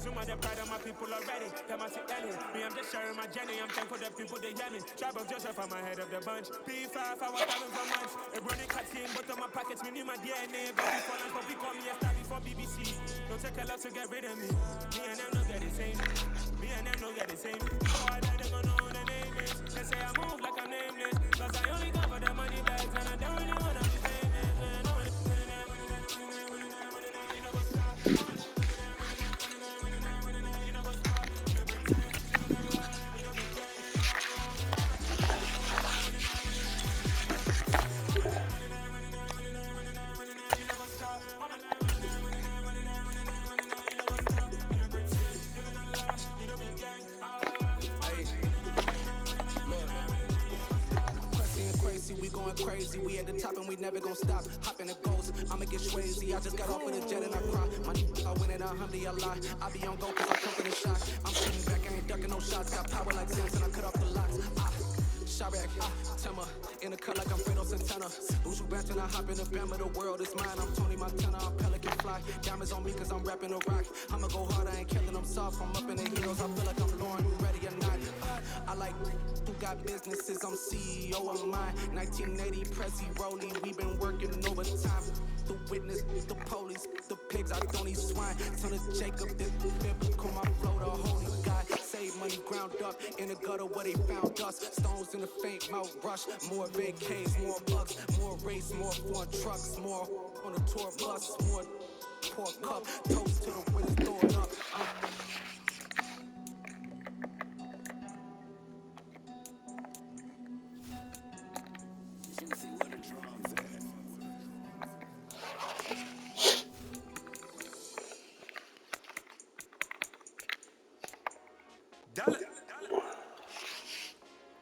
consume the pride of my people already. That must be Ellie. Me, I'm just sharing my journey. I'm thankful that people they hear me. Tribe of Joseph, I'm ahead of the bunch. P5, I was having for months. A running cut team, but on my pockets, me knew my DNA. Baby for lunch, but we call me a star before BBC. Don't take a lot to get rid of me. Me and them don't get the same. Me and them don't get the same. Oh, I died, they gonna know who the name is. They say I move like I'm nameless. Cause I only got for the money bags, and I don't really wanna be famous. Crazy, we at the top and we never gon' stop. Hop in the ghost, I'ma get crazy. I just got off with a jet and I cry. My I win it 100 a lot. I be on go cause I'm cooking the shot. I'm shooting back, I ain't ducking no shots. Got power like Samson, I cut off the locks. Chirac, Timmer, in the cut like I'm Fredo Santana. Usual Banton, I hop in the bam of the world is mine. I'm Tony Montana, I'm Pelican Fly. Diamonds on me cause I'm rapping a rock. I'ma go hard, I ain't killing them soft. I'm up in the heels, I feel like I'm Lauren, you ready or not. I like who got businesses, I'm CEO of mine. 1980 Prezi rolling, we been working overtime. The witness, the police, the pigs, I don't eat swine. Son of Jacob, this biblical, my flow, the holy God. Save money ground up in the gutter where they found us. Stones in the faint mouth rush. More vacays, more bucks, more race, more foreign trucks, more on the tour bus, more poor cup. Toast to the winners, throw it up.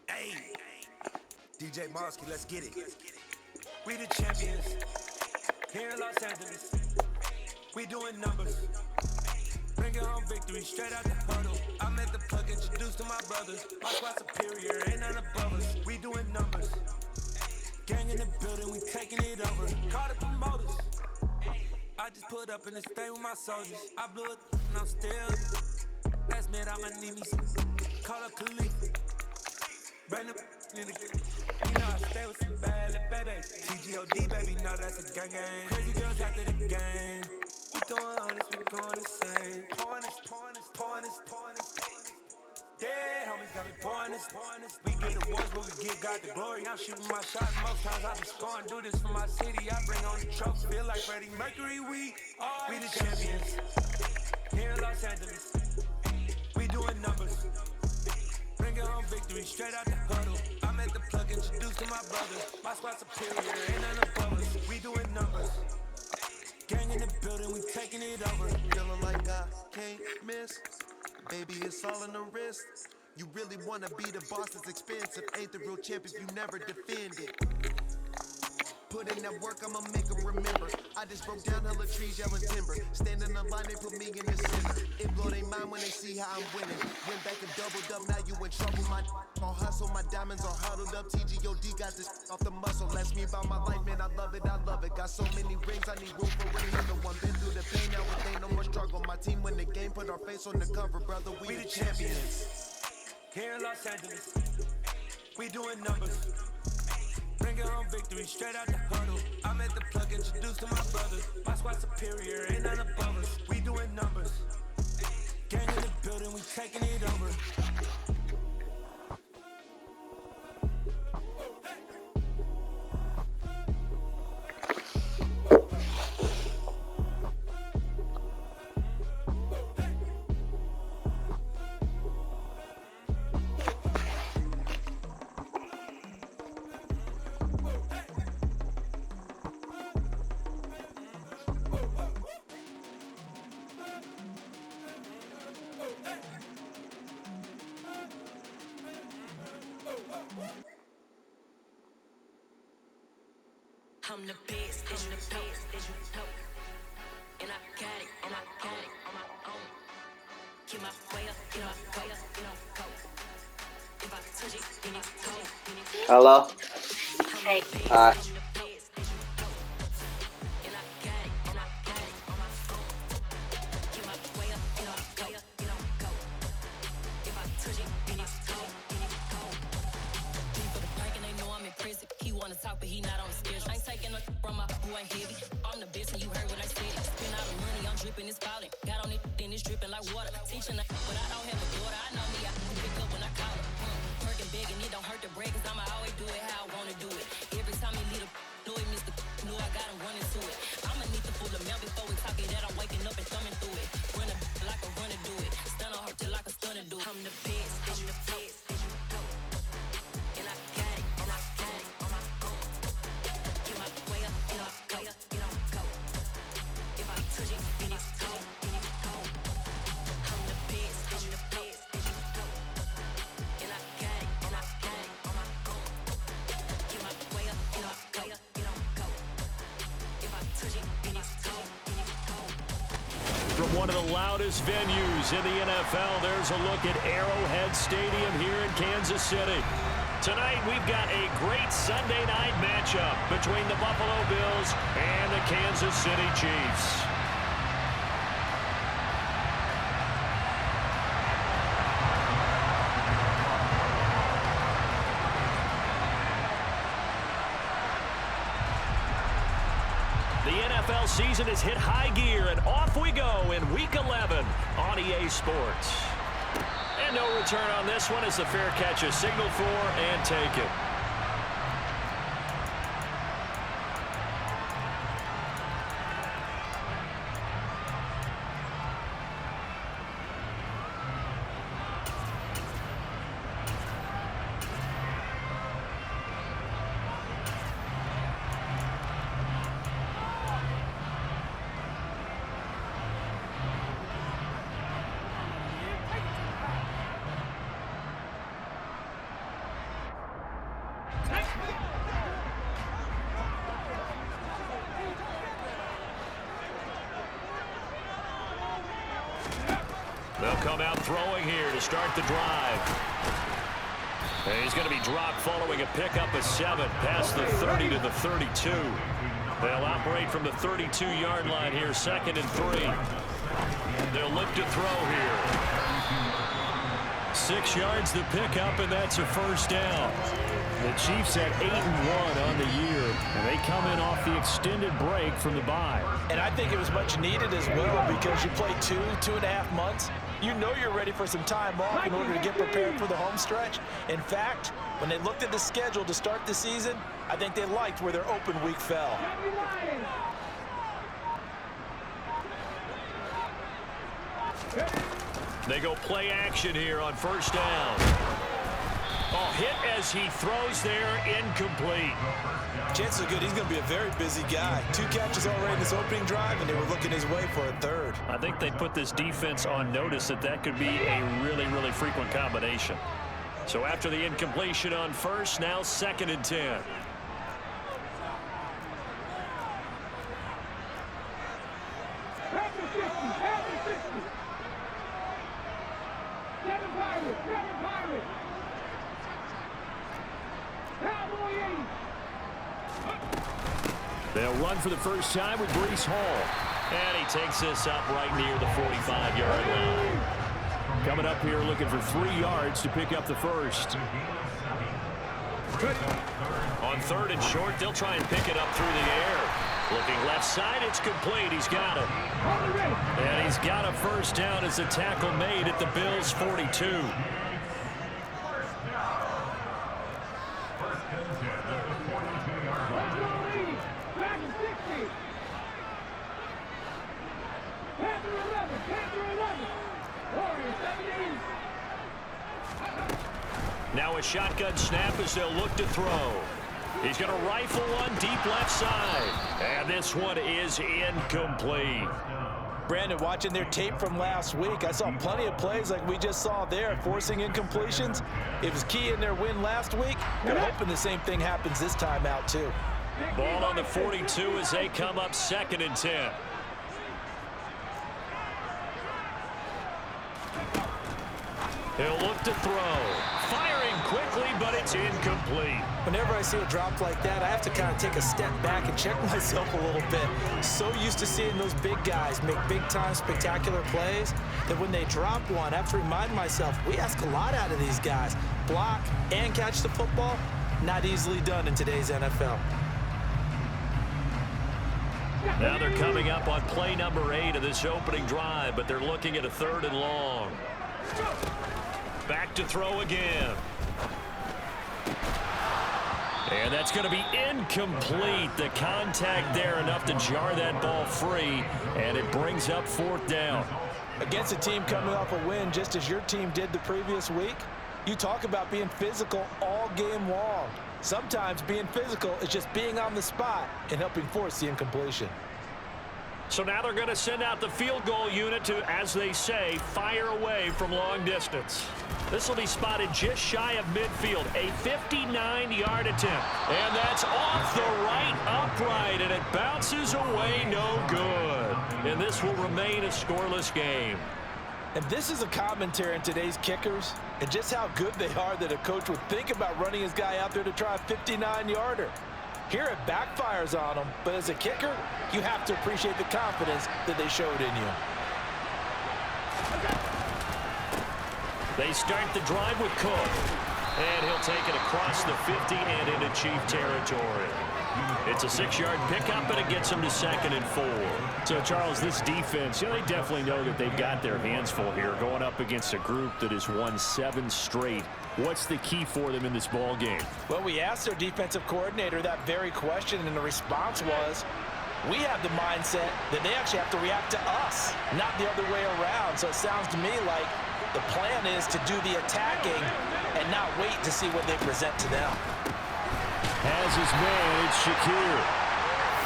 Hey, DJ Marsky, let's get it. We the champions here in Los Angeles. We doing numbers, bringing home victory straight out the huddle. I'm at the plug, introduced to my brothers. My squad superior, ain't none above us. We doing numbers, gang in the building, we taking it over. Call the promoters. I just put up in the state with my soldiers. I blew it and I'm still. Last minute I'ma need me some. Call up Khalifa. Brand new in the. You know I stay with some bad little baby. TGOD baby, know that's a gang gang. Crazy girls after the game. We throwing on this, we going insane. Pouring this. Dead homies got me pouring this. We get the awards, but we give God the glory. I'm shooting my shot most times I be scoring. Do this for my city, I bring on the trophy. Feel like Freddie Mercury, we the champions here in Los Angeles. We doing numbers, bringing home victory straight out the huddle. I'm at the plug, introduced to my brothers. My squad superior, ain't none above us. We doing numbers, gang in the building, we taking it over. Feeling like I can't miss. Baby, it's all in the wrist. You really wanna be the boss, it's expensive. Ain't the real champ if you never defend it. Put in that work, I'ma make them remember. I just broke down hella trees, yelling timber. Stand in the line, they put me in the center. It blow they mind when they see how I'm winning. Went back and doubled up, now you in trouble. My on hustle, my diamonds are huddled up. TGOD got this off the muscle. Ask me about my life, man, I love it. Got so many rings, I need room for another one. Been through the pain, now it ain't no more struggle. My team win the game, put our face on the cover, brother. We the champions. Here in Los Angeles, we doing numbers, bringing home victory straight out the huddle. I'm at the plug, introduced to my brothers. My squad superior, ain't none above us. We doing numbers, gang in the building, we taking it over. I'm the best, and you know. And I got it, on my own. Keep my way up, get my way up, go. If I touch it, then it's cold. Hello? Hey. Hi. touch it, then it's cold. For the bank and they know I'm in prison. He wanna talk, but he not on the schedule. I ain't taking a from my boy heavy. I'm the best and you heard what I said. Spend all the money, I'm dripping, it's falling. Got on it, then it's dripping like water. Teaching but I don't have a daughter. I know me, I can pick up when I call her. Working big and it don't hurt to break, cause I'ma always do it how I wanna do it. Every time he lead a know it, Mr. Know I got him running to it. I'ma need the full amount before we talk it that I'm waking up and thumbing through it. Run like a runner do it. Stun on her till like a stunner do it. I'm the best, I'm the best, and you know. And I got it, and I got it on my own. Get my way up, and I go, get on go. If I touch it, then it's cold, then it's cold. I'm the best, and you know. And I got it, and I got it on my own. Get my way up, and I go, get on go. If I touch it, then it's cold, then it's cold. From one of the loudest venues in the NFL, there's a look at Arrowhead Stadium here in Kansas City. Tonight, we've got a great Sunday night matchup between the Buffalo Bills and the Kansas City Chiefs. The NFL season has hit high gear, and off we go in Week 11 on EA Sports. And no return on this one as the fair catch is signaled for and taken. They'll come out throwing here to start the drive. And he's going to be dropped following a pickup of 7 past the 30 to the 32. They'll operate from the 32-yard line here, 2nd and 3. They'll look to throw here. 6 yards to pick up, and that's a first down. The Chiefs at 8-1 on the year, and they come in off the extended break from the bye. And I think it was much needed as well because you play 2.5 months. You know you're ready for some time off in order to get prepared for the home stretch. In fact, when they looked at the schedule to start the season, I think they liked where their open week fell. They go play action here on first down. Oh, hit as he throws there, incomplete. Chances are good he's going to be a very busy guy. 2 catches already in this opening drive, and they were looking his way for a 3rd. I think they put this defense on notice that could be a really, really frequent combination. So after the incompletion on first, now 2nd and 10. They'll run for the first time with Breece Hall. And he takes this up right near the 45-yard line. Coming up here looking for 3 yards to pick up the first. On 3rd and short, they'll try and pick it up through the air. Looking left side, it's complete. He's got it. And he's got a first down as the tackle made at the Bills' 42. Now a shotgun snap as they'll look to throw. He's going to rifle one deep left side. And this one is incomplete. Brandon, watching their tape from last week, I saw plenty of plays like we just saw there, forcing incompletions. It was key in their win last week. They're hoping the same thing happens this time out, too. Ball on the 42 as they come up 2nd and 10. He'll look to throw. Firing quickly, but it's It's incomplete. Whenever I see a drop like that, I have to kind of take a step back and check myself a little bit. So used to seeing those big guys make big-time spectacular plays that when they drop one, I have to remind myself, we ask a lot out of these guys. Block and catch the football, not easily done in today's NFL. Now they're coming up on play number 8 of this opening drive, but they're looking at a 3rd and long. Back to throw again. And that's going to be incomplete. The contact there enough to jar that ball free, and it brings up 4th down. Against a team coming off a win just as your team did the previous week, you talk about being physical all game long. Sometimes being physical is just being on the spot and helping force the incompletion. So now they're going to send out the field goal unit to, as they say, fire away from long distance. This will be spotted just shy of midfield, a 59-yard attempt. And that's off the right upright, and it bounces away no good. And this will remain a scoreless game. And this is a commentary on today's kickers and just how good they are that a coach would think about running his guy out there to try a 59-yarder. Here it backfires on them, but as a kicker, you have to appreciate the confidence that they showed in you. They start the drive with Cook. And he'll take it across the 50 and into Chief territory. It's a 6-yard pickup, and it gets them to 2nd and 4. So, Charles, this defense, they definitely know that they've got their hands full here going up against a group that has won 7 straight. What's the key for them in this ball game? Well, we asked their defensive coordinator that very question, and the response was, we have the mindset that they actually have to react to us, not the other way around. So it sounds to me like the plan is to do the attacking and not wait to see what they present to them. Has his man, it's Shakir.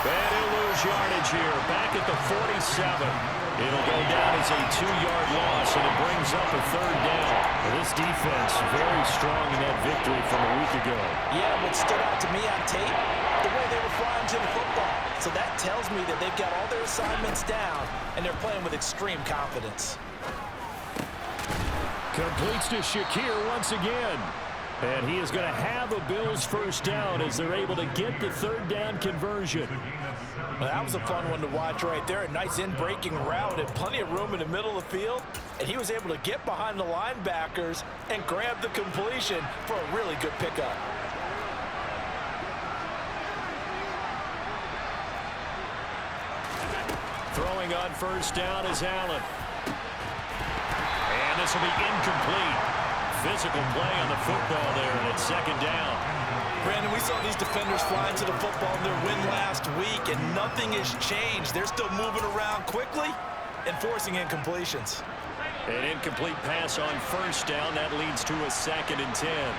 And he'll lose yardage here, back at the 47. It'll go down as a 2-yard loss, and it brings up a 3rd down. Well, this defense very strong in that victory from a week ago. Yeah, what stood out to me on tape, the way they were flying to the football. So that tells me that they've got all their assignments down, and they're playing with extreme confidence. Completes to Shakir once again. And he is going to have a Bills 1st down as they're able to get the 3rd down conversion. Well, that was a fun one to watch right there. A nice in-breaking route and plenty of room in the middle of the field. And he was able to get behind the linebackers and grab the completion for a really good pickup. Throwing on 1st down is Allen. And this will be incomplete. Physical play on the football there, and it's 2nd down. Brandon, we saw these defenders flying to the football in their win last week, and nothing has changed. They're still moving around quickly and forcing incompletions. An incomplete pass on 1st down. That leads to a 2nd and 10.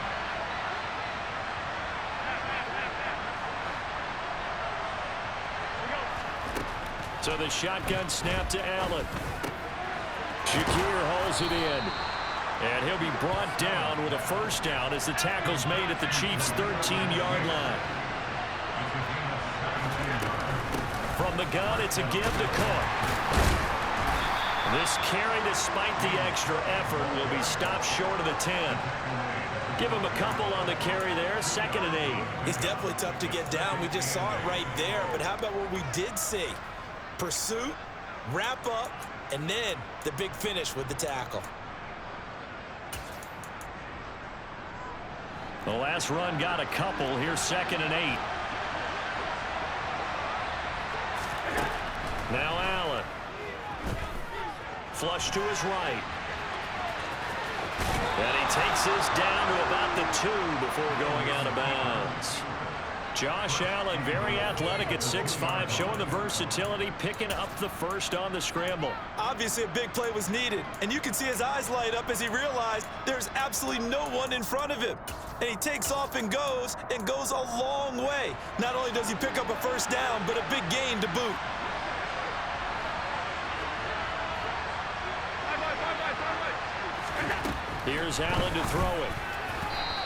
So the shotgun snap to Allen. Shakir hauls it in. And he'll be brought down with a 1st down as the tackle's made at the Chiefs' 13-yard line. From the gun, it's a give to Cook. This carry, despite the extra effort, will be stopped short of the 10. Give him a couple on the carry there, 2nd and 8. He's definitely tough to get down. We just saw it right there. But how about what we did see? Pursuit, wrap up, and then the big finish with the tackle. The last run got a couple. Here's 2nd and 8. Now Allen. Flush to his right. And he takes this down to about the 2 before going out of bounds. Josh Allen, very athletic at 6'5", showing the versatility, picking up the 1st on the scramble. Obviously, a big play was needed, and you can see his eyes light up as he realized there's absolutely no one in front of him. And he takes off and goes a long way. Not only does he pick up a 1st down, but a big gain to boot. Here's Allen to throw it.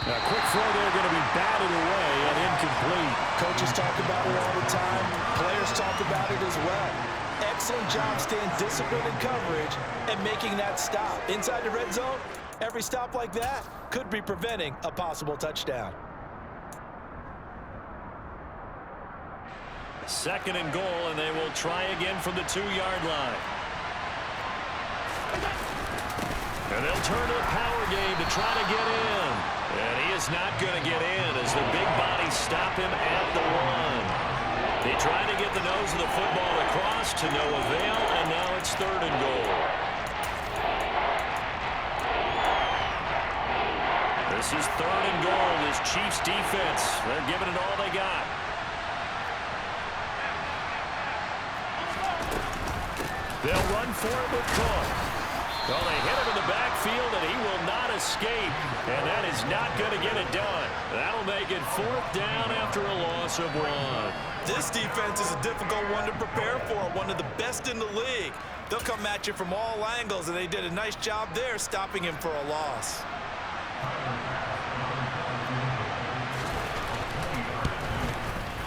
A quick throw there, going to be batted away and incomplete. Coaches talk about it all the time. Players talk about it as well. Excellent job staying disciplined in coverage and making that stop. Inside the red zone, Every stop like that could be preventing a possible touchdown. 2nd and goal, and they will try again from the 2-yard line. And they'll turn to the power game to try to get in. And he is not going to get in as the big bodies stop him at the 1. He tried to get the nose of the football across to no avail, and now it's 3rd and goal. This is 3rd and goal. This Chiefs defense, they're giving it all they got. They'll run for it with Cook. Well, they hit him in the backfield, and he will not escape. And that is not going to get it done. That'll make it 4th down after a loss of 1. This defense is a difficult one to prepare for, one of the best in the league. They'll come at you from all angles, and they did a nice job there stopping him for a loss.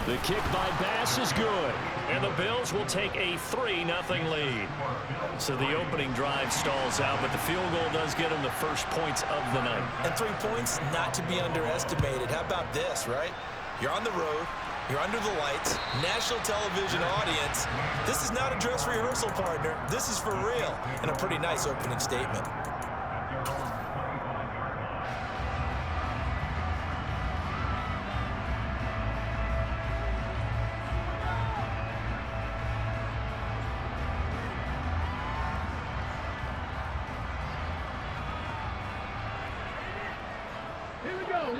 The kick by Bass is good, and the Bills will take a 3-0 lead. So the opening drive stalls out, but the field goal does get them the first points of the night. And 3 points not to be underestimated. How about this, right? You're on the road. You're under the lights. National television audience. This is not a dress rehearsal, partner. This is for real. And a pretty nice opening statement.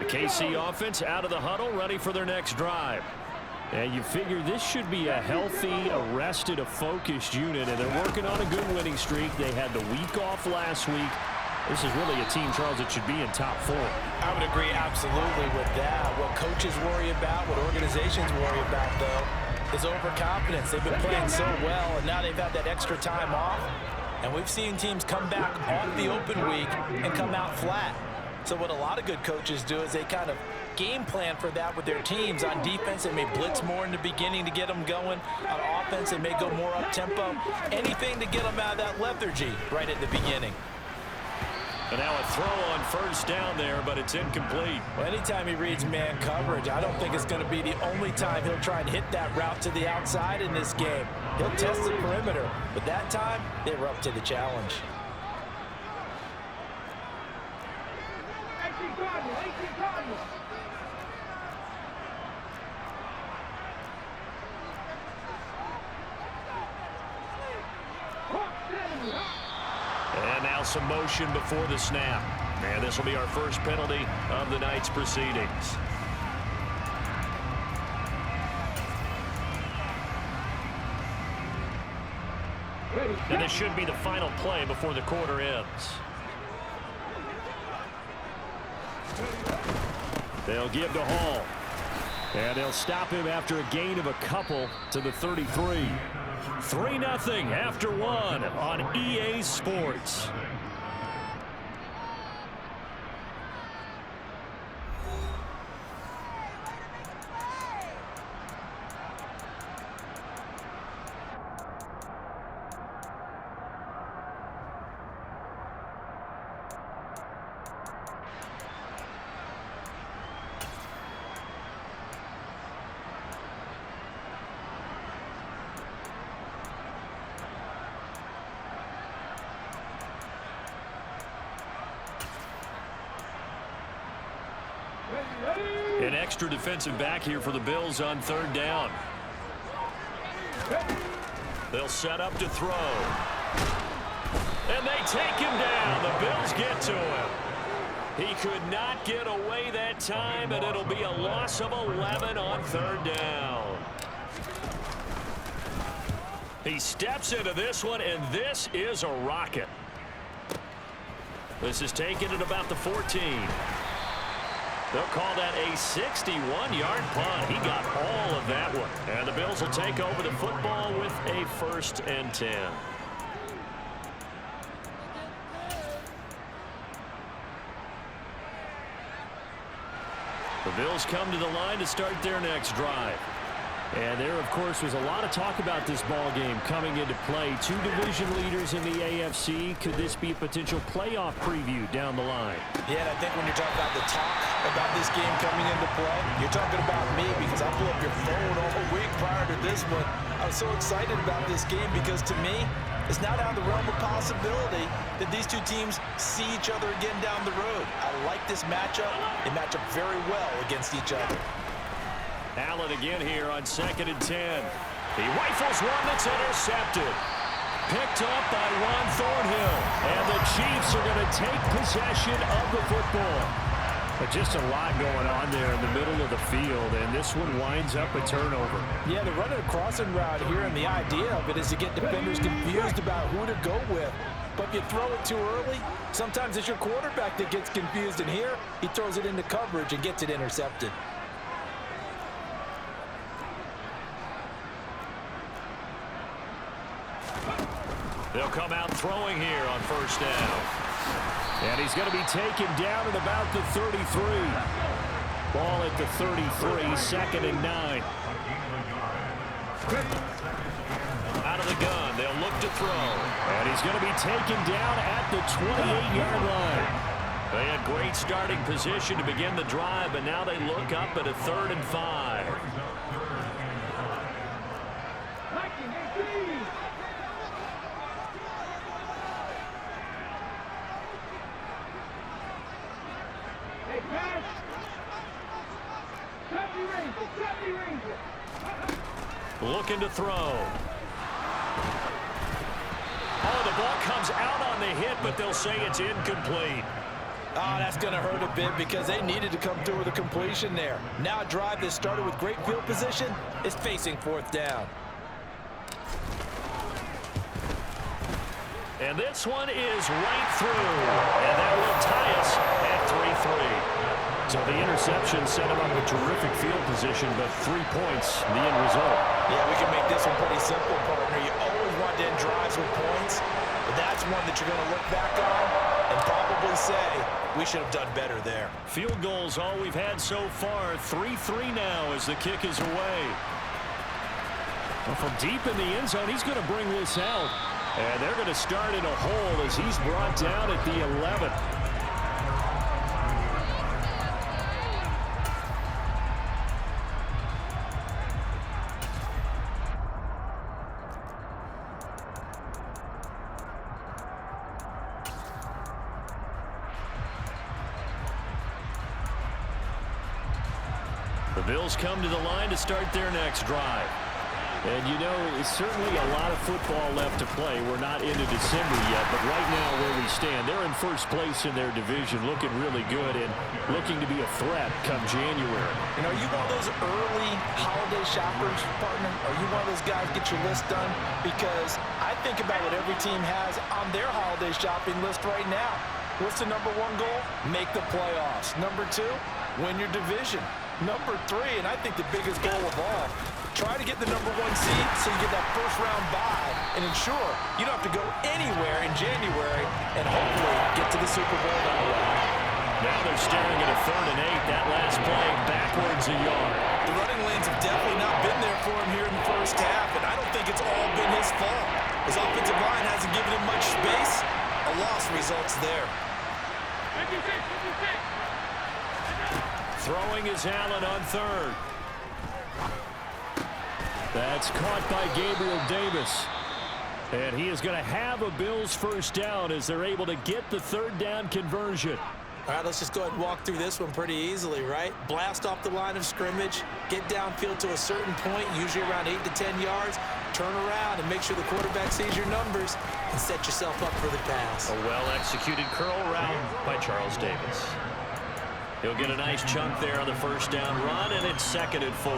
KC offense out of the huddle, ready for their next drive. And you figure this should be a healthy, arrested, a focused unit, and they're working on a good winning streak. They had the week off last week. This is really a team, Charles, that should be in top 4. I would agree absolutely with that. What coaches worry about, what organizations worry about, though, is overconfidence. They've been playing so well, and now they've had that extra time off. And we've seen teams come back off the open week and come out flat. So what a lot of good coaches do is they kind of game plan for that with their teams. On defense, they may blitz more in the beginning to get them going. On offense, they may go more up-tempo. Anything to get them out of that lethargy right at the beginning. And now a throw on 1st down there, but it's incomplete. Well, anytime he reads man coverage, I don't think it's going to be the only time he'll try and hit that route to the outside in this game. He'll test the perimeter, but that time, they were up to the challenge. And now some motion before the snap. And this will be our first penalty of the night's proceedings. And this should be the final play before the quarter ends. They'll give to Hall. And they'll stop him after a gain of a couple to the 33. 3-0 after 1 on EA Sports. An extra defensive back here for the Bills on 3rd down. They'll set up to throw. And they take him down. The Bills get to him. He could not get away that time, and it'll be a loss of 11 on 3rd down. He steps into this one, and this is a rocket. This is taken at about the 14. They'll call that a 61-yard punt. He got all of that one. And the Bills will take over the football with a 1st and 10. The Bills come to the line to start their next drive. And there, of course, was a lot of talk about this ball game coming into play. Two division leaders in the AFC. Could this be a potential playoff preview down the line? Yeah, and I think when you're talking about the talk about this game coming into play, you're talking about me because I blew up your phone all week prior to this one. I was so excited about this game because, to me, it's not out of the realm of possibility that these two teams see each other again down the road. I like this matchup. They match up very well against each other. Allen again here on 2nd and 10. He rifles one that's intercepted. Picked up by Ron Thornhill. And the Chiefs are going to take possession of the football. But just a lot going on there in the middle of the field, and this one winds up a turnover. Yeah, they're running a crossing route here, and the idea of it is to get defenders confused about who to go with. But if you throw it too early, sometimes it's your quarterback that gets confused, and here he throws it into coverage and gets it intercepted. They'll come out throwing here on 1st down. And he's going to be taken down at about the 33. Ball at the 33, 2nd and 9. Out of the gun, they'll look to throw. And he's going to be taken down at the 28-yard line. They had great starting position to begin the drive, but now they look up at a 3rd and 5. Looking to throw. Oh, the ball comes out on the hit, but they'll say it's incomplete. Oh, that's going to hurt a bit because they needed to come through with a completion there. Now a drive that started with great field position is facing 4th down. And this one is right through. And that will tie us at 3-3. So the interception set him up a terrific field position, but 3 points, the end result. Yeah, we can make this one pretty simple, partner. You always want to end drives with points, but that's one that you're going to look back on and probably say, we should have done better there. Field goals all we've had so far. 3-3 now as the kick is away. Well, from deep in the end zone, he's going to bring this out. And they're going to start in a hole as he's brought down at the 11th. The Bills come to the line to start their next drive. And, you know, it's certainly a lot of football left to play. We're not into December yet, but right now where we stand, they're in first place in their division, looking really good and looking to be a threat come January. You know, are you one of those early holiday shoppers, partner? Are you one of those guys get your list done? Because I think about what every team has on their holiday shopping list right now. What's the #1 goal? Make the playoffs. #2, win your division. #3, and I think the biggest goal of all, try to get the #1 seed so you get that first-round bye and ensure you don't have to go anywhere in January and hopefully get to the Super Bowl that way. Now they're staring at a 3rd and 8. That last play backwards a yard. The running lanes have definitely not been there for him here in the first half, and I don't think it's all been his fault. His offensive line hasn't given him much space. A loss results there. Throwing is Allen on 3rd. That's caught by Gabriel Davis. And he is going to have a Bills first down as they're able to get the 3rd down conversion. All right, let's just go ahead and walk through this one pretty easily, right? Blast off the line of scrimmage, get downfield to a certain point, usually around 8 to 10 yards, turn around and make sure the quarterback sees your numbers and set yourself up for the pass. A well-executed curl route by Charles Davis. He'll get a nice chunk there on the first down run, and it's 2nd and 4.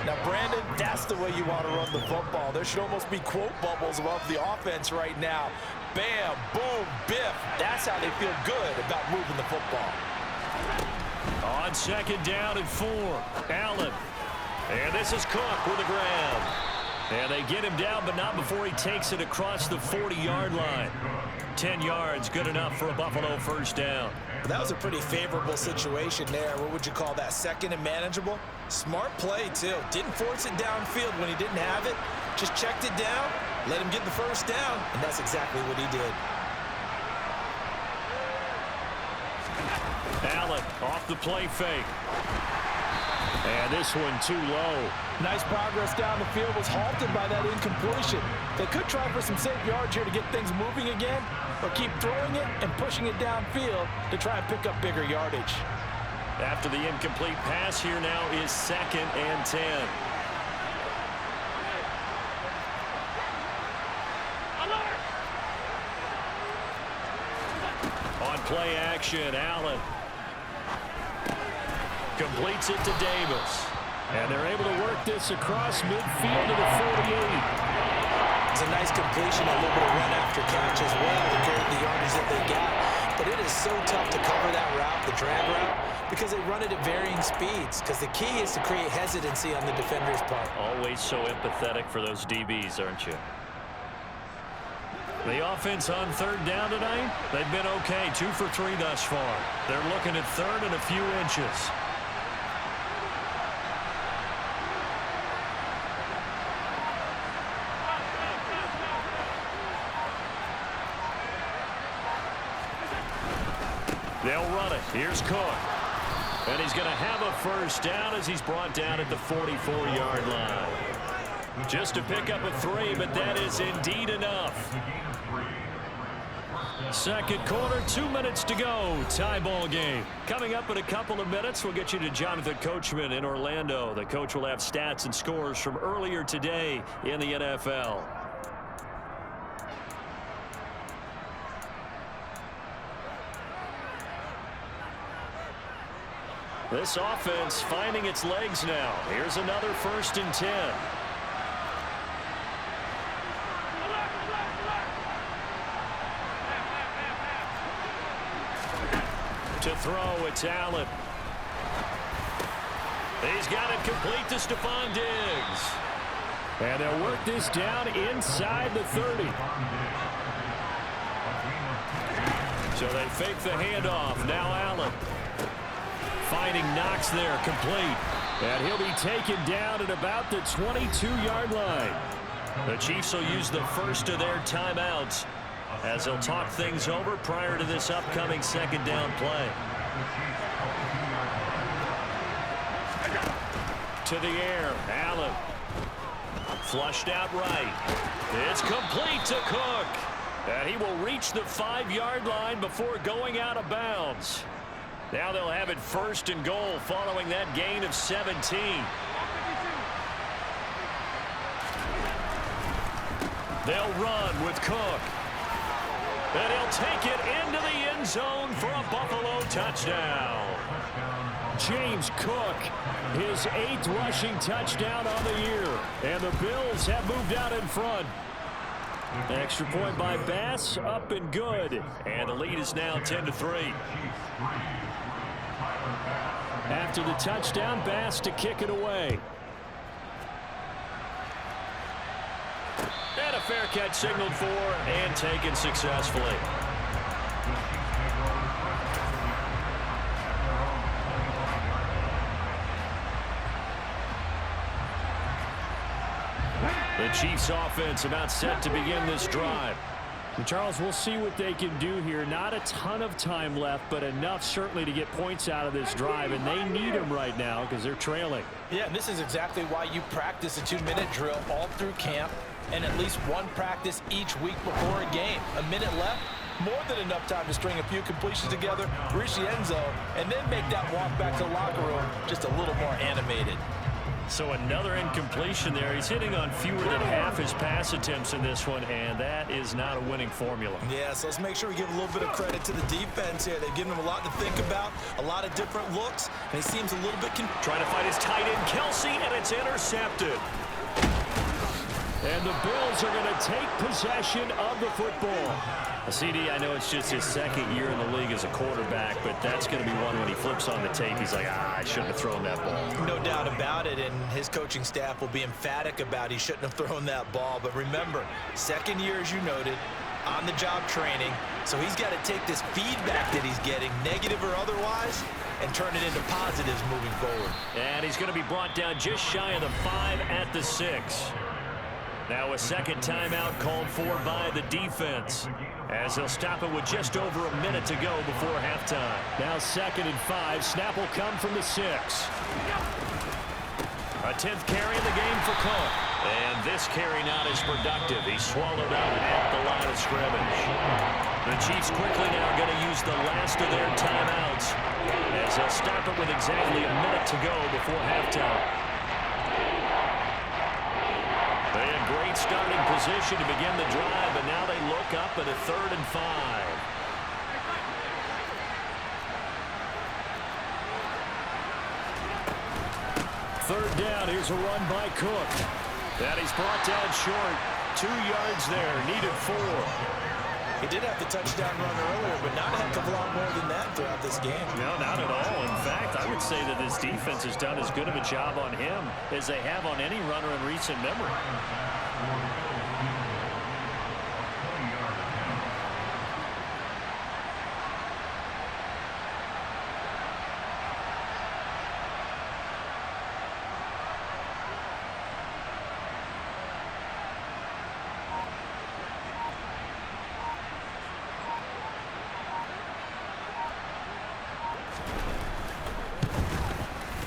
Now, Brandon, that's the way you want to run the football. There should almost be quote bubbles above the offense right now. Bam, boom, biff. That's how they feel good about moving the football. On 2nd down and 4, Allen. And this is Cook with the grab. And they get him down, but not before he takes it across the 40-yard line. 10 yards, good enough for a Buffalo first down. That was a pretty favorable situation there. What would you call that? Second and manageable? Smart play, too. Didn't force it downfield when he didn't have it. Just checked it down, let him get the first down, and that's exactly what he did. Allen off the play fake. And this one too low. Nice progress down the field, was halted by that incompletion. They could try for some safe yards here to get things moving again, or keep throwing it and pushing it downfield to try and pick up bigger yardage. After the incomplete pass, here now is 2nd and 10. On play action, Allen completes it to Davis. And they're able to work this across midfield to the 48. It's a nice completion, a little bit of run after catch as well to create the yardage that they got. But it is so tough to cover that route, the drag route, because they run it at varying speeds. Because the key is to create hesitancy on the defender's part. Always so empathetic for those DBs, aren't you? The offense on 3rd down tonight, they've been okay. 2 for 3 thus far. They're looking at 3rd and a few inches. They'll run it. Here's Cook. And he's going to have a first down as he's brought down at the 44-yard line. Just to pick up a 3, but that is indeed enough. Second quarter, 2 minutes to go. Tie ball game. Coming up in a couple of minutes, we'll get you to Jonathan Coachman in Orlando. The coach will have stats and scores from earlier today in the NFL. This offense finding its legs now. Here's another 1st and 10. To throw, it's Allen. He's got it complete to Stephon Diggs. And they'll work this down inside the 30. So they fake the handoff. Now Allen. Finding Knox there, complete. And he'll be taken down at about the 22-yard line. The Chiefs will use the first of their timeouts as they'll talk things over prior to this upcoming 2nd down play. To the air, Allen. Flushed out right. It's complete to Cook. And he will reach the 5-yard line before going out of bounds. Now they'll have it 1st and goal following that gain of 17. They'll run with Cook. And he'll take it into the end zone for a Buffalo touchdown. James Cook, his 8th rushing touchdown on the year. And the Bills have moved out in front. Extra point by Bass, up and good. And the lead is now 10-3. After the touchdown, Bass to kick it away. And a fair catch signaled for and taken successfully. The Chiefs offense about set to begin this drive. And Charles, we'll see what they can do here. Not a ton of time left, but enough certainly to get points out of this drive, and they need them right now because they're trailing. Yeah, and this is exactly why you practice a 2-minute drill all through camp and at least one practice each week before a game. A minute left, more than enough time to string a few completions together, reach the end zone, and then make that walk back to the locker room just a little more animated. So another incompletion there. He's hitting on fewer than half his pass attempts in this one, and that is not a winning formula. Yeah, so let's make sure we give a little bit of credit to the defense here. They've given him a lot to think about, a lot of different looks, and he seems a little bit... Trying to find his tight end, Kelsey, and it's intercepted. And the Bills are going to take possession of the football. CD, I know it's just his 2nd year in the league as a quarterback, but that's going to be one when he flips on the tape. He's like, I shouldn't have thrown that ball. No doubt about it, and his coaching staff will be emphatic about he shouldn't have thrown that ball. But remember, 2nd year, as you noted, on-the-job training. So he's got to take this feedback that he's getting, negative or otherwise, and turn it into positives moving forward. And he's going to be brought down just shy of the 5 at the 6. Now a second timeout called for by the defense, as they'll stop it with just over a minute to go before halftime. Now 2nd and 5. Snap will come from the 6. A 10th carry in the game for Cook. And this carry not as productive. He's swallowed up at the line of scrimmage. The Chiefs quickly now going to use the last of their timeouts, as they'll stop it with exactly a minute to go before halftime. They had great starting position to begin the drive, but now they look up at a 3rd and 5. Third down, here's a run by Cook. And he's brought down short. 2 yards there, needed 4. He did have the touchdown run earlier, but not a heck of a lot more than that throughout this game. No, not at all. In fact, I would say that this defense has done as good of a job on him as they have on any runner in recent memory.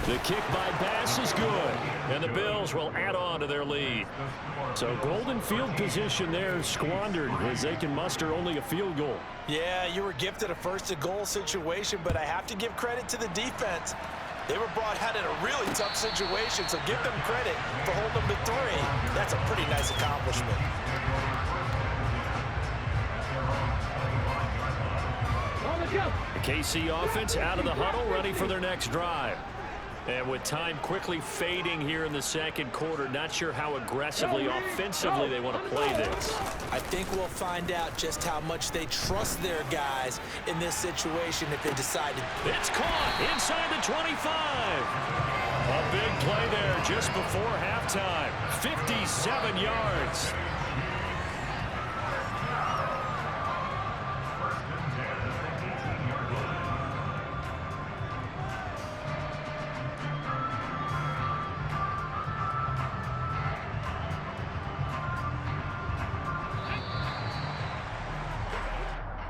The kick by Bass is good, and the Bills will add on to their lead. So golden field position there squandered as they can muster only a field goal. Yeah, you were gifted a first-and-goal situation, but I have to give credit to the defense. They were brought out in a really tough situation, so give them credit for holding them to 3. That's a pretty nice accomplishment. The KC offense out of the huddle, ready for their next drive. And with time quickly fading here in the second quarter, not sure how aggressively, offensively they want to play this. I think we'll find out just how much they trust their guys in this situation if they decide to. It's caught inside the 25. A big play there just before halftime. 57 yards.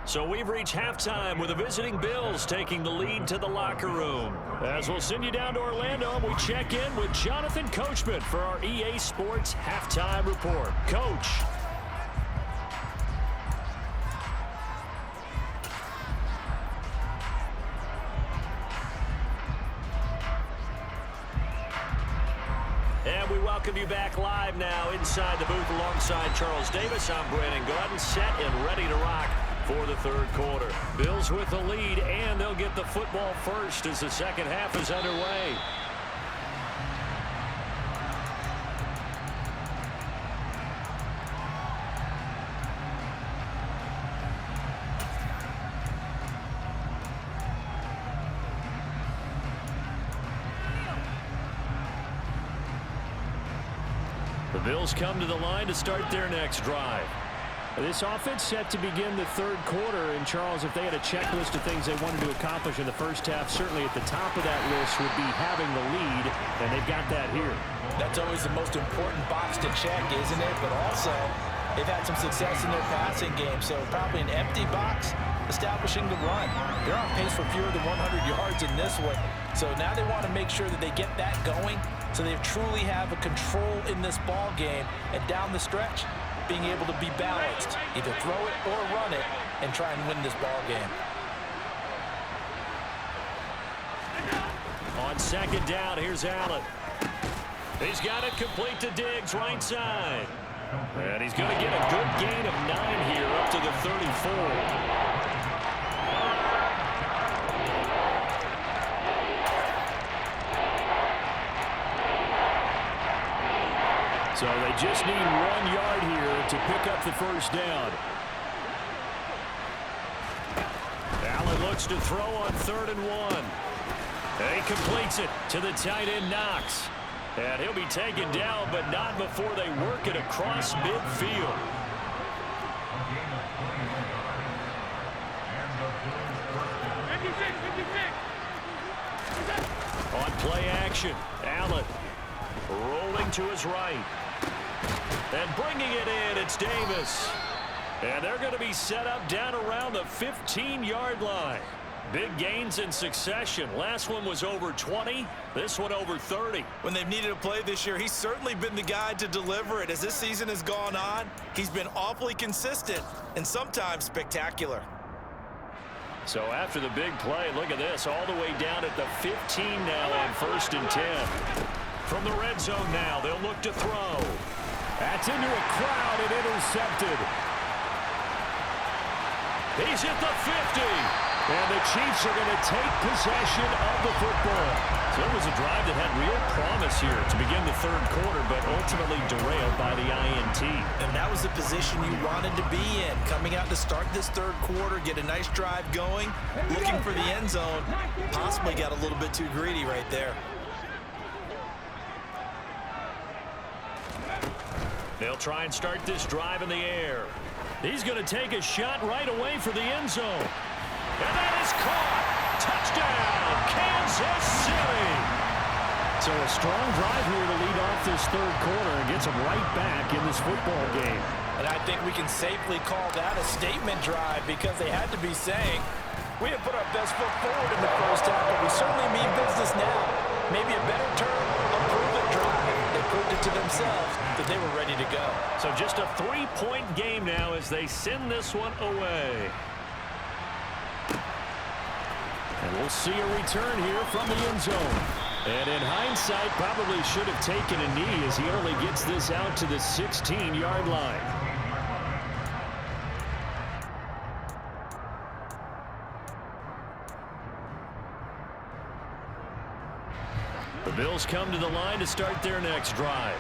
So we've reached halftime with the visiting Bills taking the lead to the locker room. As we'll send you down to Orlando, we check in with Jonathan Coachman for our EA Sports Halftime Report. Coach. And we welcome you back live now inside the booth alongside Charles Davis. I'm Brandon Gordon, set and ready to rock for the third quarter. Bills with the lead, and they'll get the football first as the second half is underway. The Bills come to the line to start their next drive. This offense set to begin the third quarter, and Charles, if they had a checklist of things they wanted to accomplish in the first half, certainly at the top of that list would be having the lead, and they've got that here. That's always the most important box to check, isn't it? But also, they've had some success in their passing game, so probably an empty box establishing the run. They're on pace for fewer than 100 yards in this one, so now they want to make sure that they get that going so they truly have a control in this ball game, and down the stretch, being able to be balanced, either throw it or run it, and try and win this ball game. On second down, here's Allen. He's got it complete to Diggs, right side. And he's going to get a good gain of 9 here, up to the 34. So they just need 1 yard here to pick up the first down. Allen looks to throw on 3rd and 1. And he completes it to the tight end Knox. And he'll be taken down, but not before they work it across midfield. On play action, Allen rolling to his right. And bringing it in, it's Davis. And they're going to be set up down around the 15-yard line. Big gains in succession. Last one was over 20. This one over 30. When they've needed a play this year, he's certainly been the guy to deliver it. As this season has gone on, he's been awfully consistent and sometimes spectacular. So after the big play, look at this, all the way down at the 15 now on 1st and 10. From the red zone now, they'll look to throw. That's into a crowd and intercepted. He's at the 50. And the Chiefs are going to take possession of the football. So it was a drive that had real promise here to begin the third quarter, but ultimately derailed by the INT. And that was the position you wanted to be in. Coming out to start this third quarter, get a nice drive going, looking for the end zone. Possibly got a little bit too greedy right there. They'll try and start this drive in the air. He's going to take a shot right away for the end zone. And that is caught. Touchdown, Kansas City. So a strong drive here to lead off this third quarter and gets them right back in this football game. And I think we can safely call that a statement drive because they had to be saying, we have put our best foot forward in the first half, but we certainly mean business now. Maybe a better term, a proven drive. They proved it to themselves that they were ready to go. So just a 3-point game now as they send this one away. And we'll see a return here from the end zone. And in hindsight, probably should have taken a knee as he only gets this out to the 16-yard line. The Bills come to the line to start their next drive.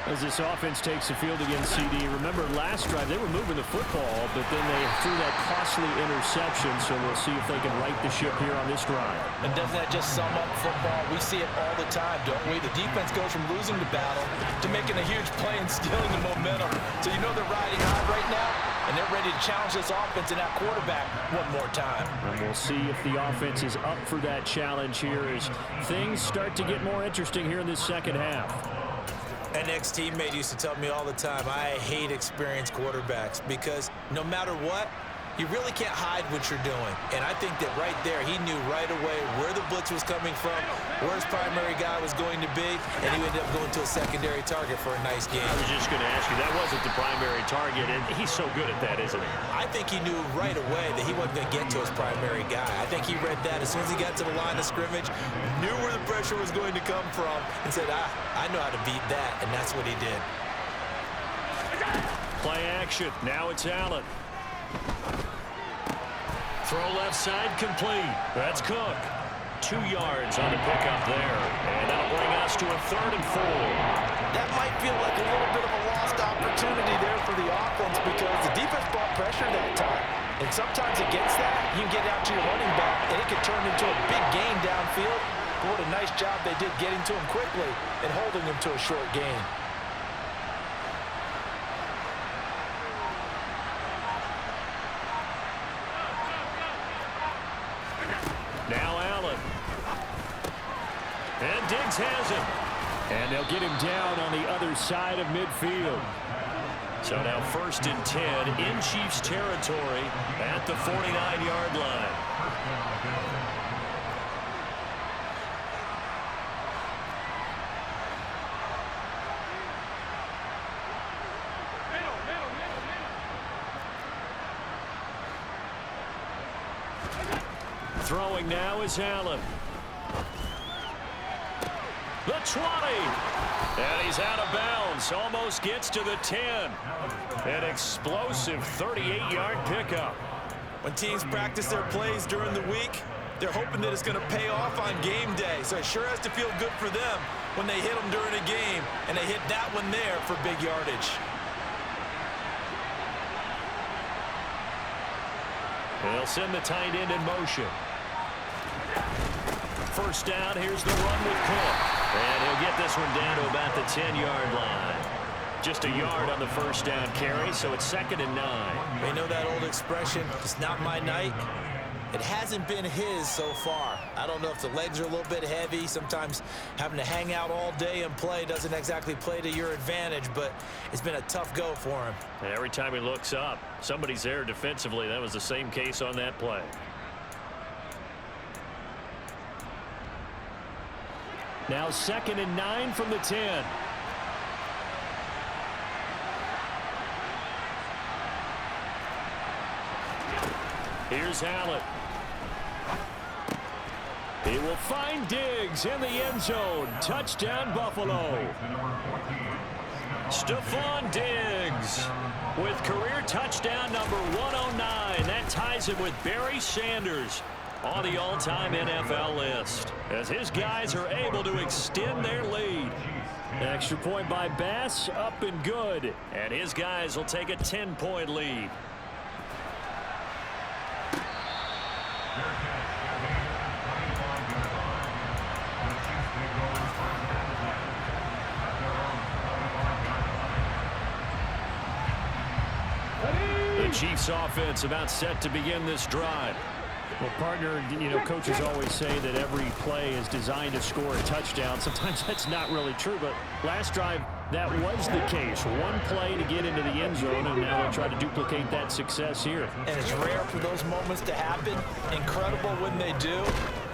As this offense takes the field against CD, remember last drive they were moving the football, but then they threw that costly interception, so we'll see if they can right the ship here on this drive. And doesn't that just sum up football? We see it all the time, don't we? The defense goes from losing the battle to making a huge play and stealing the momentum. So you know they're riding high right now, and they're ready to challenge this offense and that quarterback one more time. And we'll see if the offense is up for that challenge here as things start to get more interesting here in this second half. An ex-teammate used to tell me all the time, I hate experienced quarterbacks because no matter what, you really can't hide what you're doing. And I think that right there, he knew right away where the blitz was coming from, where his primary guy was going to be, and he ended up going to a secondary target for a nice game. I was just going to ask you, that wasn't the primary target, and he's so good at that, isn't he? I think he knew right away that he wasn't going to get to his primary guy. I think he read that as soon as he got to the line of scrimmage, knew where the pressure was going to come from, and said, I know how to beat that, and that's what he did. Play action. Now it's Allen. Throw left side complete. That's Cook. 2 yards on the pickup there. And that'll bring us to a 3rd and 4. That might feel like a little bit of a lost opportunity there for the offense because the defense brought pressure that time. And sometimes against that, you can get out to your running back, and it can turn into a big gain downfield. But what a nice job they did getting to him quickly and holding him to a short gain. Now Allen. And Diggs has him. And they'll get him down on the other side of midfield. So now 1st and 10 in Chiefs territory at the 49-yard line. Throwing now is Allen. The 20. And he's out of bounds. Almost gets to the 10. An explosive 38-yard pickup. When teams practice their plays during the week, they're hoping that it's going to pay off on game day. So it sure has to feel good for them when they hit them during a game. And they hit that one there for big yardage. They'll send the tight end in motion. First down, here's the run with Cook. And he'll get this one down to about the 10-yard line. Just a yard on the first down carry, so it's 2nd and 9. You know that old expression, it's not my night. It hasn't been his so far. I don't know if the legs are a little bit heavy. Sometimes having to hang out all day and play doesn't exactly play to your advantage, but it's been a tough go for him. And every time he looks up, somebody's there defensively. That was the same case on that play. Now 2nd and 9 from the 10. Here's Allen. He will find Diggs in the end zone. Touchdown, Buffalo. Stephon Diggs with career touchdown number 109. That ties him with Barry Sanders on the all-time NFL list, as his guys are able to extend their lead. Extra point by Bass, up and good. And his guys will take a 10-point lead. The Chiefs offense about set to begin this drive. Well, partner, you know, coaches always say that every play is designed to score a touchdown. Sometimes that's not really true, but last drive, that was the case. One play to get into the end zone, and now they'll try to duplicate that success here. And it's rare for those moments to happen. Incredible when they do.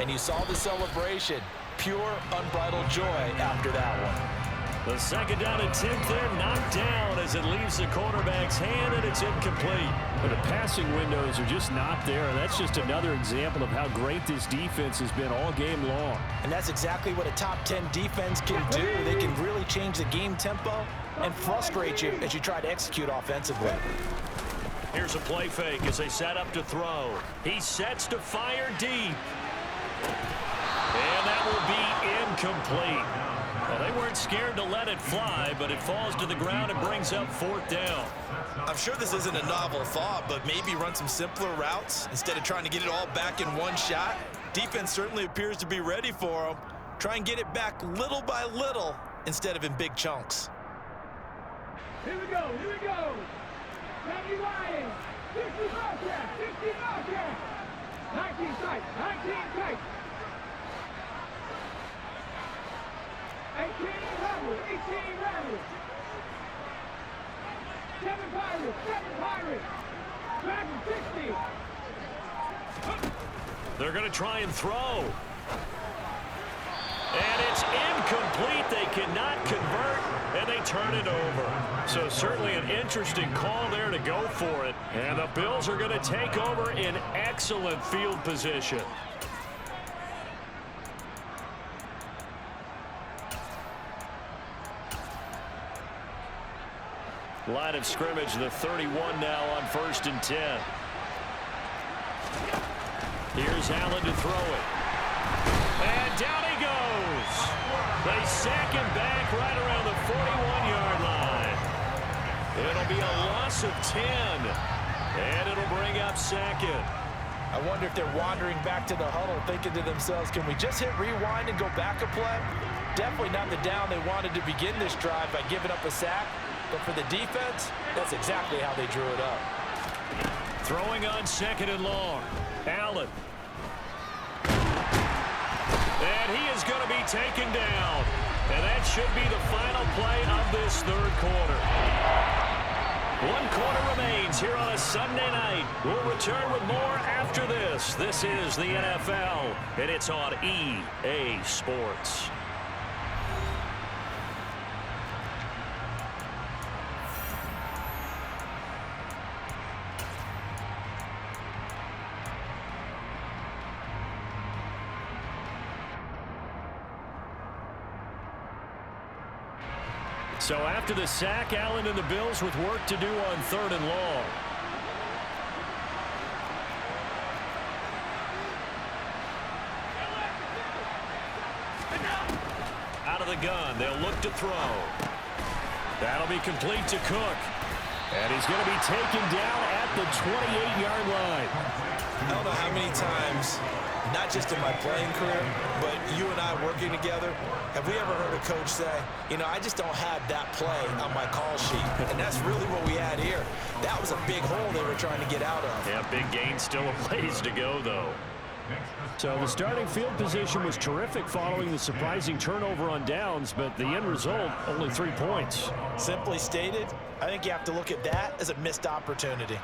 And you saw the celebration. Pure, unbridled joy after that one. The 2nd down and 10th there, knocked down as it leaves the quarterback's hand, and it's incomplete. But the passing windows are just not there, and that's just another example of how great this defense has been all game long. And that's exactly what a top 10 defense can do. They can really change the game tempo and frustrate you as you try to execute offensively. Here's a play fake as they set up to throw. He sets to fire deep. And that will be incomplete. Well, they weren't scared to let it fly, but it falls to the ground and brings up 4th down. I'm sure this isn't a novel thought, but maybe run some simpler routes instead of trying to get it all back in one shot. Defense certainly appears to be ready for them. Try and get it back little by little instead of in big chunks. Here we go, here we go. Randy Ryan, 50 Bobcat, 50 Bobcat. 19 tight, 19 tight. 18 Rebels, 18 Rebels. 7 Pirates, 7 Pirates. Dragon 60. They're going to try and throw. And it's incomplete. They cannot convert, and they turn it over. So certainly an interesting call there to go for it. And the Bills are going to take over in excellent field position. Line of scrimmage, the 31 now on 1st and 10. Here's Allen to throw it. And down he goes. They sack him back right around the 41-yard line. It'll be a loss of 10. And it'll bring up 2nd. I wonder if they're wandering back to the huddle thinking to themselves, can we just hit rewind and go back a play? Definitely not the down they wanted to begin this drive by giving up a sack. But for the defense, that's exactly how they drew it up. Throwing on 2nd and long. Allen. And he is going to be taken down. And that should be the final play of this 3rd quarter. 1 quarter remains here on a Sunday night. We'll return with more after this. This is the NFL, and it's on EA Sports. So after the sack, Allen and the Bills with work to do on 3rd and long. Out of the gun, they'll look to throw. That'll be complete to Cook. And he's going to be taken down at the 28-yard line. I don't know how many times not just in my playing career, but you and I working together, have we ever heard a coach say, you know, I just don't have that play on my call sheet? And that's really what we had here. That was a big hole they were trying to get out of. Yeah, big gain, still a ways to go, though. So the starting field position was terrific following the surprising turnover on downs, but the end result, only 3 points. Simply stated, I think you have to look at that as a missed opportunity.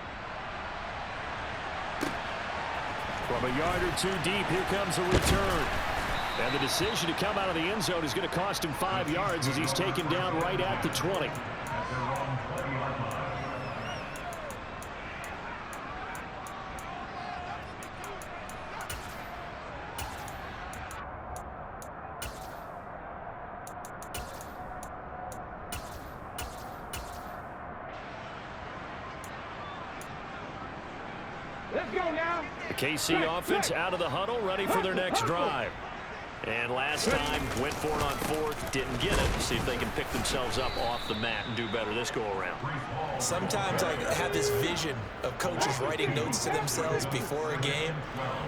From a yard or two deep, here comes a return. And the decision to come out of the end zone is going to cost him 5 yards as he's taken down right at the 20. Let's go now. The KC offense out of the huddle, ready for their next drive. And last time, went for it on fourth, didn't get it. See if they can pick themselves up off the mat and do better this go-around. Sometimes I have this vision of coaches writing notes to themselves before a game,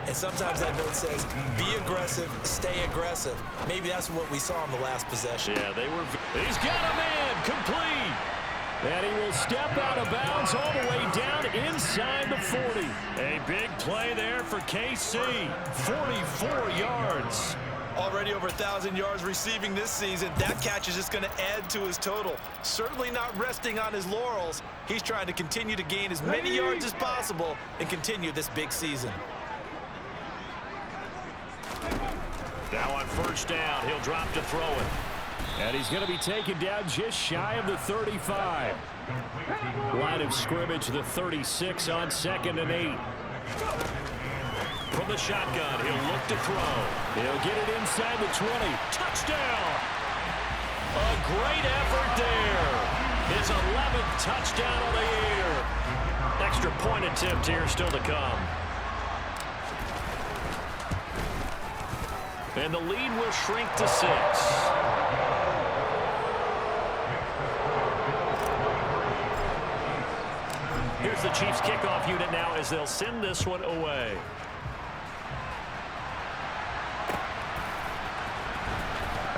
and sometimes that note says, be aggressive, stay aggressive. Maybe that's what we saw in the last possession. Yeah, they were. He's got a man, complete. And he will step out of bounds all the way down inside the 40. A big play there for KC, 44 yards. Already over 1,000 yards receiving this season. That catch is just going to add to his total. Certainly not resting on his laurels. He's trying to continue to gain as many yards as possible and continue this big season. Now on first down, he'll drop to throw it. And he's going to be taken down just shy of the 35. Line of scrimmage, the 36 on 2nd and 8. From the shotgun, he'll look to throw. He'll get it inside the 20. Touchdown! A great effort there. His 11th touchdown of the year. Extra point attempt here still to come. And the lead will shrink to 6. Here's the Chiefs kickoff unit now as they'll send this one away.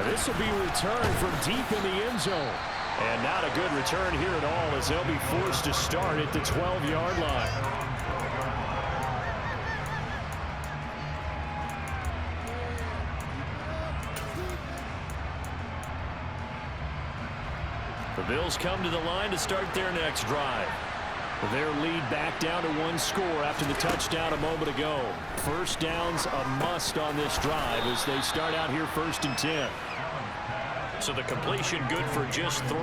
This will be returned from deep in the end zone. And not a good return here at all as they'll be forced to start at the 12-yard line. The Bills come to the line to start their next drive. Their lead back down to 1 score after the touchdown a moment ago. First down's a must on this drive as they start out here 1st and 10. So the completion good for just 3.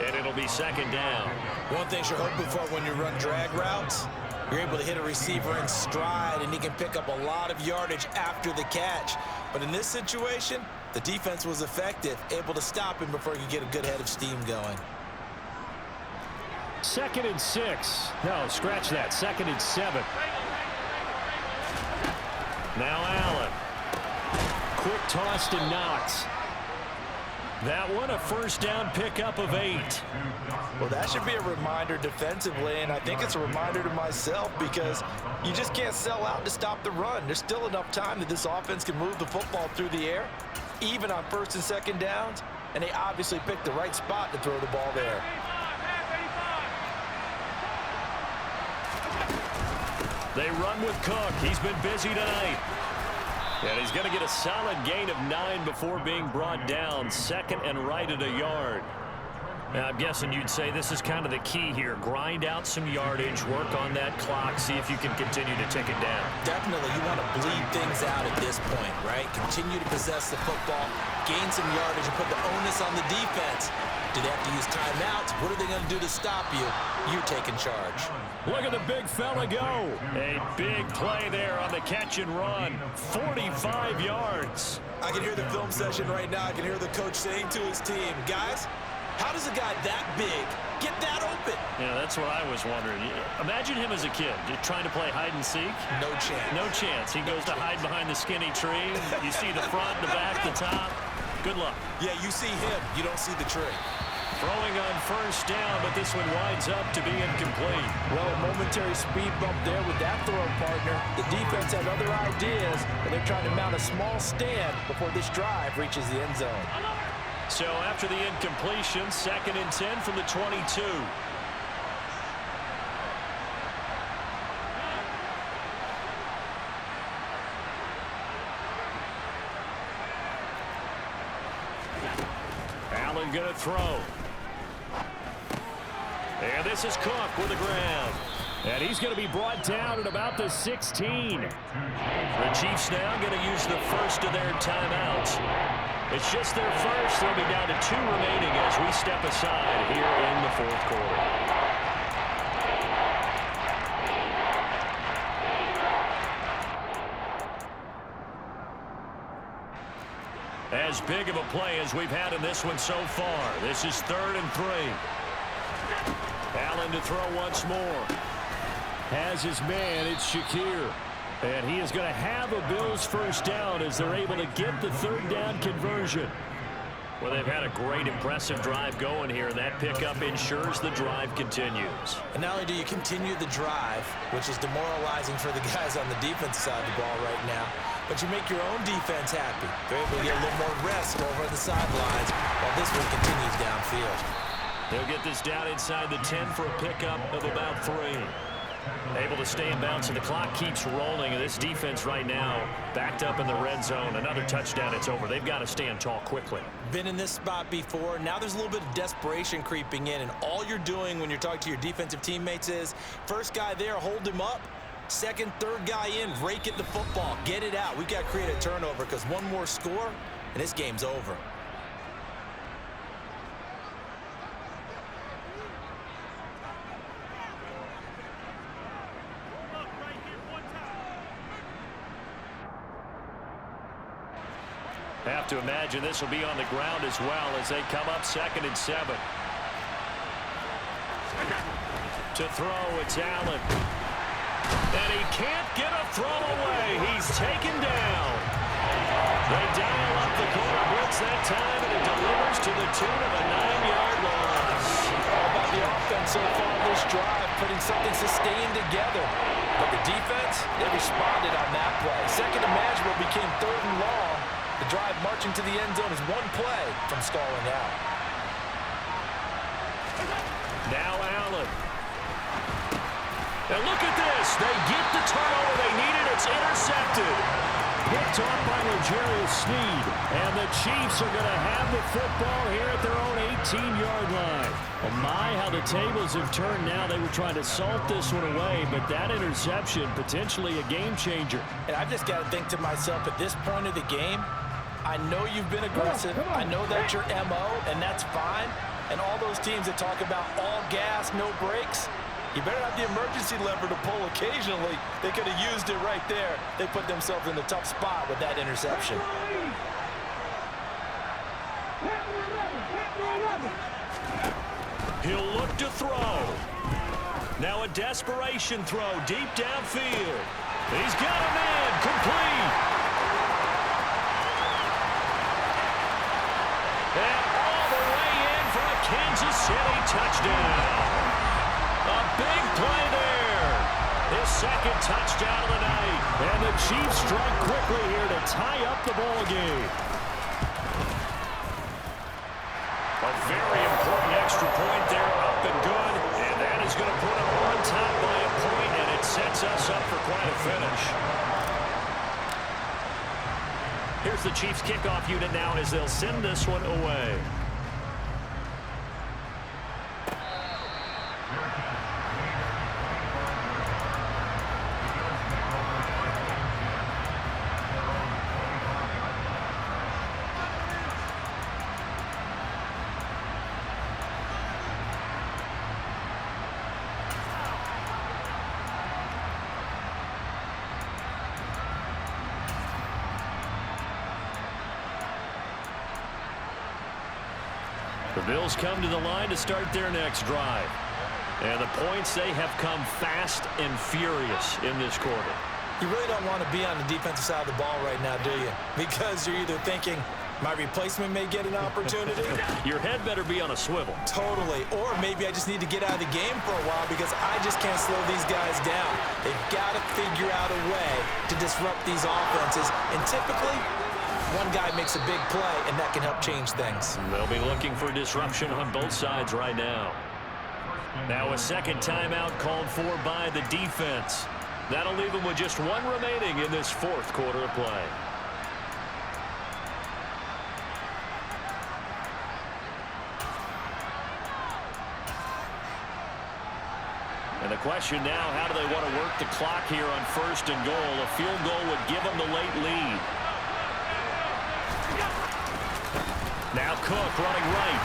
And it'll be 2nd down. One thing you're hoping for when you run drag routes, you're able to hit a receiver in stride and he can pick up a lot of yardage after the catch. But in this situation, the defense was effective, able to stop him before he could get a good head of steam going. 2nd and 6. No, scratch that. 2nd and 7. Now Allen. Quick toss to Knox. That one a first down pickup of 8. Well, that should be a reminder defensively, and I think it's a reminder to myself because you just can't sell out to stop the run. There's still enough time that this offense can move the football through the air, even on 1st and 2nd downs, and they obviously picked the right spot to throw the ball there. They run with Cook. He's been busy tonight. And he's going to get a solid gain of 9 before being brought down. 2nd and right at a yard. Now, I'm guessing you'd say this is kind of the key here. Grind out some yardage, work on that clock, see if you can continue to tick it down. Definitely, you want to bleed things out at this point, right? Continue to possess the football, gain some yardage, and put the onus on the defense. Do they have to use timeouts? What are they going to do to stop you? You're taking charge. Look at the big fella go. A big play there on the catch and run. 45 yards. I can hear the film session right now. I can hear the coach saying to his team, guys, how does a guy that big get that open? Yeah, that's what I was wondering. Imagine him as a kid, just trying to play hide and seek. No chance. No chance. He goes to hide behind the skinny tree. You see the front, the back, the top. Good luck. Yeah, you see him. You don't see the tree. Throwing on first down, but this one winds up to be incomplete. Well, a momentary speed bump there with that throw, partner. The defense had other ideas, but they're trying to mount a small stand before this drive reaches the end zone. So after the incompletion, 2nd and 10 from the 22. Allen going to throw. And this is Cook with the grab. And he's going to be brought down at about the 16. The Chiefs now going to use the first of their timeouts. It's just their first. They'll be down to 2 remaining as we step aside here in the 4th quarter. As big of a play as we've had in this one so far. This is 3rd and 3. Allen to throw once more. Has his man, it's Shakir. And he is going to have a Bills first down as they're able to get the 3rd down conversion. Well, they've had a great, impressive drive going here, and that pickup ensures the drive continues. And not only do you continue the drive, which is demoralizing for the guys on the defensive side of the ball right now, but you make your own defense happy. They're able to get a little more rest over the sidelines while this one continues downfield. They'll get this down inside the 10 for a pickup of about 3. Able to stay in bounds, and the clock keeps rolling. And this defense right now backed up in the red zone. Another touchdown, it's over. They've got to stand tall quickly. Been in this spot before. Now there's a little bit of desperation creeping in, and all you're doing when you're talking to your defensive teammates is first guy there, hold him up. Second, third guy in, rake at the football. Get it out. We've got to create a turnover because one more score, and this game's over. Have to imagine this will be on the ground as well as they come up 2nd and 7. To throw, it's Allen. And he can't get a throw away. He's taken down. They dial up the corner blitz that time, and it delivers to the tune of a 9-yard loss. All about the offense so far this drive, putting something sustained together. But the defense, they responded on that play. Second and manageable became 3rd and long. The drive marching to the end zone is one play from stalling out. Now Allen. And look at this. They get the turnover they needed. It's intercepted. Picked off by L'Jarius Sneed. And the Chiefs are going to have the football here at their own 18-yard line. Oh my, how the tables have turned now. They were trying to salt this one away, but that interception, potentially a game changer. And I've just got to think to myself, at this point of the game, I know you've been aggressive. I know that's your MO, and that's fine. And all those teams that talk about all gas, no brakes, you better have the emergency lever to pull occasionally. They could have used it right there. They put themselves in a tough spot with that interception. He'll look to throw. Now a desperation throw deep downfield. He's got a man complete. And all the way in for a Kansas City touchdown. A big play there. His 2nd touchdown of the night. And the Chiefs strike quickly here to tie up the ball game. A very important extra point there, up and good. And that is going to put them on top by a point, and it sets us up for quite a finish. Here's the Chiefs kickoff unit now as they'll send this one away. The Bills come to the line to start their next drive. And the points, they have come fast and furious in this quarter. You really don't want to be on the defensive side of the ball right now, do you? Because you're either thinking, My replacement may get an opportunity. Your head better be on a swivel. Totally. Or maybe I just need to get out of the game for a while because I just can't slow these guys down. They've got to figure out a way to disrupt these offenses. And typically, one guy makes a big play, and that can help change things. They'll be looking for disruption on both sides right now. Now a second timeout called for by the defense. That'll leave them with just one remaining in this fourth quarter of play. And the question now, how do they want to work the clock here on 1st and goal? A field goal would give them the late lead. Now Cook running right.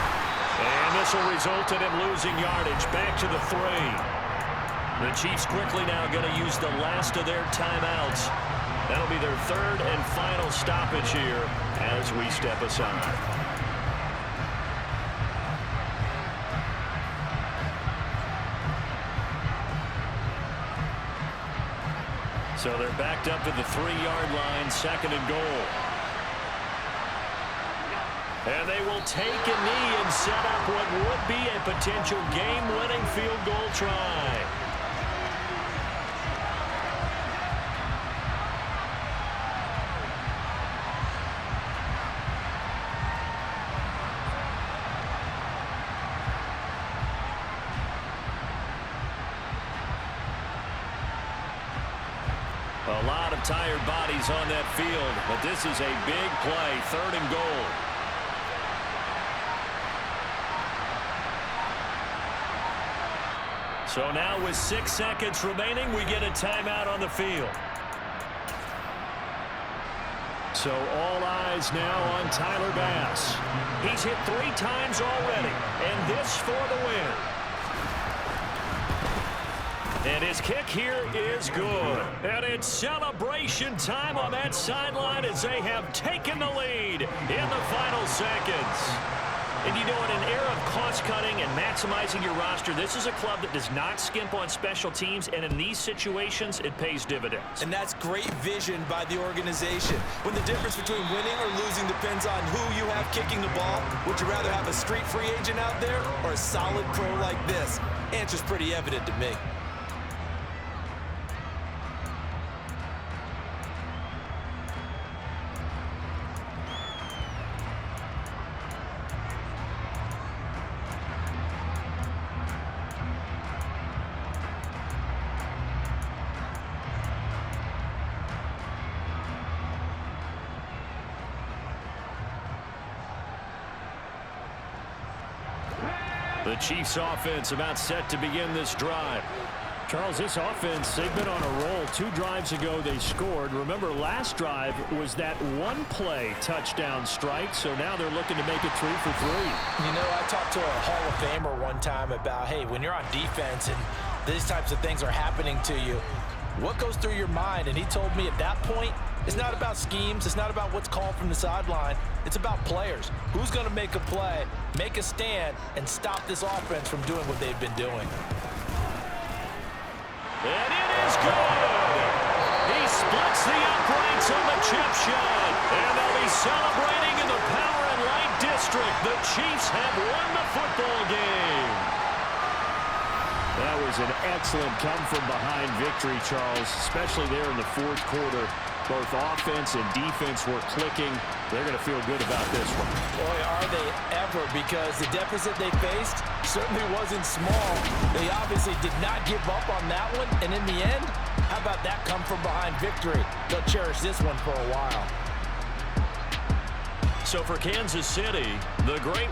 And this will result in him losing yardage. Back to the 3. The Chiefs quickly now going to use the last of their timeouts. That'll be their third and final stoppage here as we step aside. So they're backed up to the 3-yard line, 2nd and goal. And they will take a knee and set up what would be a potential game-winning field goal try. A lot of tired bodies on that field, but this is a big play, 3rd and goal. So now with 6 seconds remaining, we get a timeout on the field. So all eyes now on Tyler Bass. He's hit 3 times already, and this for the win. And his kick here is good. And it's celebration time on that sideline as they have taken the lead in the final seconds. And you know, in an era of cost-cutting and maximizing your roster, this is a club that does not skimp on special teams, and in these situations, it pays dividends. And that's great vision by the organization. When the difference between winning or losing depends on who you have kicking the ball, would you rather have a street free agent out there or a solid pro like this? Answer's pretty evident to me. The Chiefs offense about set to begin this drive. Charles, this offense, they've been on a roll. 2 drives ago they scored. Remember, last drive was that one-play touchdown strike, so now they're looking to make it 3 for 3. You know, I talked to a Hall of Famer one time about, hey, when you're on defense and these types of things are happening to you, what goes through your mind? And he told me at that point, it's not about schemes. It's not about what's called from the sideline. It's about players. Who's going to make a play, make a stand, and stop this offense from doing what they've been doing? And it is good. He splits the uprights on the chip shot. And they'll be celebrating in the Power and Light District. The Chiefs have won the football game. That was an excellent come-from-behind victory, Charles, especially there in the 4th quarter. Both offense and defense were clicking. They're going to feel good about this one. Boy, are they ever, because the deficit they faced certainly wasn't small. They obviously did not give up on that one, and in the end, how about that come-from-behind victory? They'll cherish this one for a while. So for Kansas City, the great